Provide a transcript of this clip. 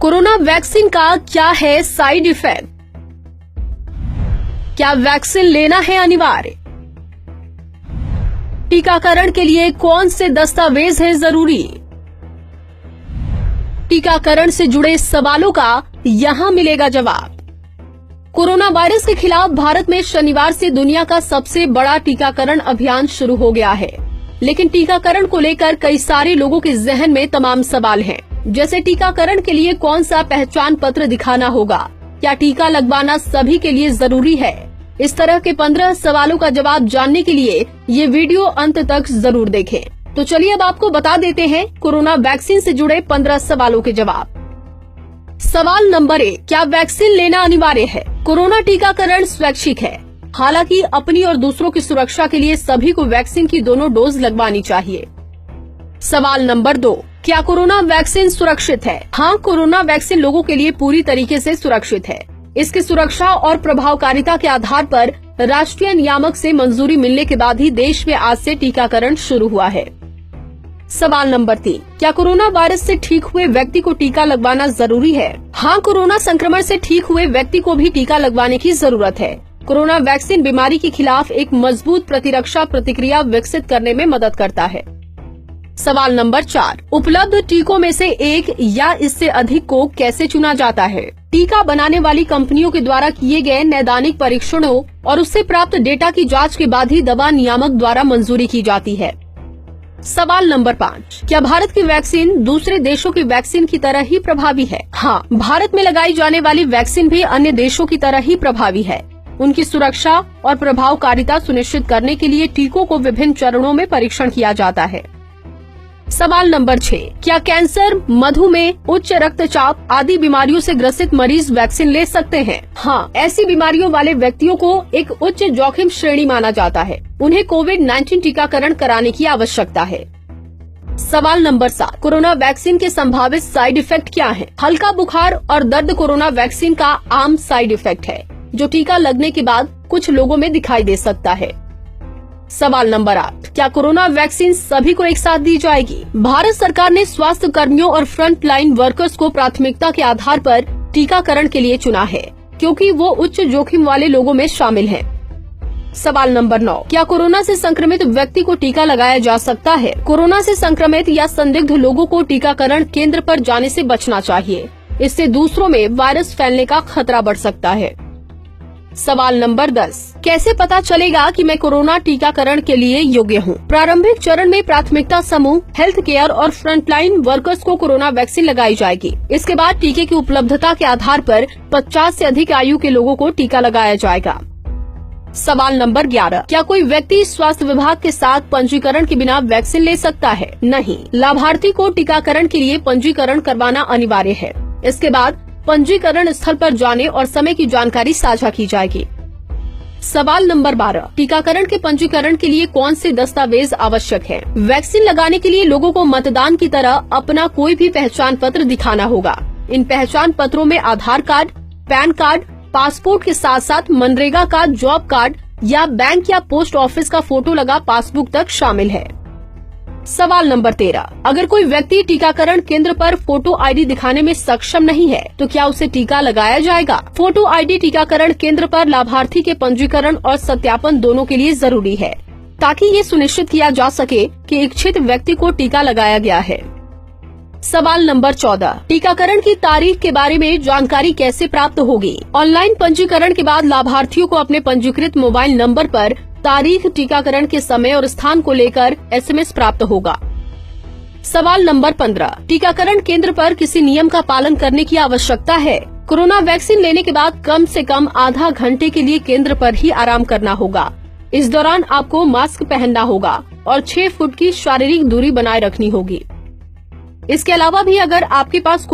Corona vaccine का क्या है साइड इफेक्ट? क्या वैक्सीन लेना है अनिवार्य? टीकाकरण के लिए कौन से दस्तावेज हैं जरूरी? टीकाकरण से जुड़े सवालों का यहां मिलेगा जवाब। कोरोना वायरस के खिलाफ भारत में शनिवार से दुनिया का सबसे बड़ा टीकाकरण अभियान शुरू हो गया है, लेकिन टीकाकरण को लेकर कई सारे लोगों के जहन में तमाम सवाल हैं, जैसे टीकाकरण के लिए कौन सा पहचान पत्र दिखाना होगा, क्या टीका लगवाना सभी के लिए जरूरी है। इस तरह के 15 सवालों का जवाब जानने के लिए ये वीडियो अंत तक जरूर देखें। तो चलिए अब आपको बता देते हैं कोरोना वैक्सीन से जुड़े 15 सवालों के जवाब। सवाल नंबर 1, क्या वैक्सीन लेना अनिवार्य है? कोरोना टीकाकरण स्वैच्छिक है, हालांकि अपनी और दूसरों की सुरक्षा के लिए सभी को वैक्सीन की दोनों डोज लगवानी चाहिए। सवाल नंबर 2, क्या कोरोना वैक्सीन सुरक्षित है? हाँ, कोरोना वैक्सीन लोगों के लिए पूरी तरीके से सुरक्षित है। इसकी सुरक्षा और प्रभावकारिता के आधार पर राष्ट्रीय नियामक से मंजूरी मिलने के बाद ही देश में आज से टीकाकरण शुरू हुआ है। सवाल नंबर 3, क्या कोरोना वायरस से ठीक हुए व्यक्ति को टीका लगवाना जरूरी है? हाँ, कोरोना संक्रमण से ठीक हुए व्यक्ति को भी टीका लगवाने की जरूरत है। कोरोना वैक्सीन बीमारी के खिलाफ एक मजबूत प्रतिरक्षा प्रतिक्रिया विकसित करने में मदद करता है। सवाल नंबर 4, उपलब्ध टीकों में से एक या इससे अधिक को कैसे चुना जाता है? टीका बनाने वाली कंपनियों के द्वारा किए गए नैदानिक परीक्षणों और उससे प्राप्त डेटा की जांच के बाद ही दवा नियामक द्वारा मंजूरी की जाती है। सवाल नंबर 5, क्या भारत की वैक्सीन दूसरे देशों की वैक्सीन की तरह ही प्रभावी है? हाँ, भारत में लगाई जाने वाली वैक्सीन भी अन्य देशों की तरह ही प्रभावी है। उनकी सुरक्षा और प्रभावकारिता सुनिश्चित करने के लिए टीकों को विभिन्न चरणों में परीक्षण किया जाता है। सवाल नंबर 6, क्या कैंसर, मधुमेह, उच्च रक्तचाप आदि बीमारियों से ग्रसित मरीज वैक्सीन ले सकते हैं? हाँ, ऐसी बीमारियों वाले व्यक्तियों को एक उच्च जोखिम श्रेणी माना जाता है। उन्हें कोविड-19 टीकाकरण कराने की आवश्यकता है। सवाल नंबर 7, कोरोना वैक्सीन के संभावित साइड इफेक्ट क्या हैं? हल्का बुखार और दर्द कोरोना वैक्सीन का आम साइड इफेक्ट है, जो टीका लगने के बाद कुछ लोगों में दिखाई दे सकता है। सवाल नंबर 8, क्या कोरोना वैक्सीन सभी को एक साथ दी जाएगी? भारत सरकार ने स्वास्थ्य कर्मियों और फ्रंट लाइन वर्कर्स को प्राथमिकता के आधार पर टीकाकरण के लिए चुना है, क्योंकि वो उच्च जोखिम वाले लोगों में शामिल हैं। सवाल नंबर 9, क्या कोरोना से संक्रमित व्यक्ति को टीका लगाया जा सकता है? कोरोना से संक्रमित या संदिग्ध लोगों को टीकाकरण केंद्र पर जाने से बचना चाहिए। इससे दूसरों में वायरस फैलने का खतरा बढ़ सकता है। सवाल नंबर 10, कैसे पता चलेगा कि मैं कोरोना टीकाकरण के लिए योग्य हूँ? प्रारंभिक चरण में प्राथमिकता समूह, हेल्थ केयर और फ्रंटलाइन वर्कर्स को कोरोना वैक्सीन लगाई जाएगी। इसके बाद टीके की उपलब्धता के आधार पर 50 से अधिक आयु के लोगों को टीका लगाया जाएगा। सवाल नंबर 11, क्या कोई व्यक्ति स्वास्थ्य विभाग के साथ पंजीकरण के बिना वैक्सीन ले सकता है? नहीं, लाभार्थी को टीकाकरण के लिए पंजीकरण करवाना अनिवार्य है। इसके बाद पंजीकरण स्थल पर जाने और समय की जानकारी साझा की जाएगी। सवाल नंबर 12, टीकाकरण के पंजीकरण के लिए कौन से दस्तावेज आवश्यक है? वैक्सीन लगाने के लिए लोगों को मतदान की तरह अपना कोई भी पहचान पत्र दिखाना होगा। इन पहचान पत्रों में आधार कार्ड, पैन कार्ड, पासपोर्ट के साथ साथ मनरेगा का जॉब कार्ड या बैंक या पोस्ट ऑफिस का फोटो लगा पासबुक तक शामिल है। सवाल नंबर 13, अगर कोई व्यक्ति टीकाकरण केंद्र पर फोटो आईडी दिखाने में सक्षम नहीं है, तो क्या उसे टीका लगाया जाएगा? फोटो आईडी टीकाकरण केंद्र पर लाभार्थी के पंजीकरण और सत्यापन दोनों के लिए जरूरी है, ताकि ये सुनिश्चित किया जा सके कि इच्छित व्यक्ति को टीका लगाया गया है। सवाल नंबर 14, टीकाकरण की तारीख के बारे में जानकारी कैसे प्राप्त होगी? ऑनलाइन पंजीकरण के बाद लाभार्थियों को अपने पंजीकृत मोबाइल नंबर पर तारीख, टीकाकरण के समय और स्थान को लेकर SMS प्राप्त होगा। सवाल नंबर 15, टीकाकरण केंद्र पर किसी नियम का पालन करने की आवश्यकता है? कोरोना वैक्सीन लेने के बाद कम से कम आधा घंटे के लिए केंद्र पर ही आराम करना होगा। इस दौरान आपको मास्क पहनना होगा और 6 फुट की शारीरिक दूरी बनाए रखनी होगी। इसके अलावा भी अगर आपके पास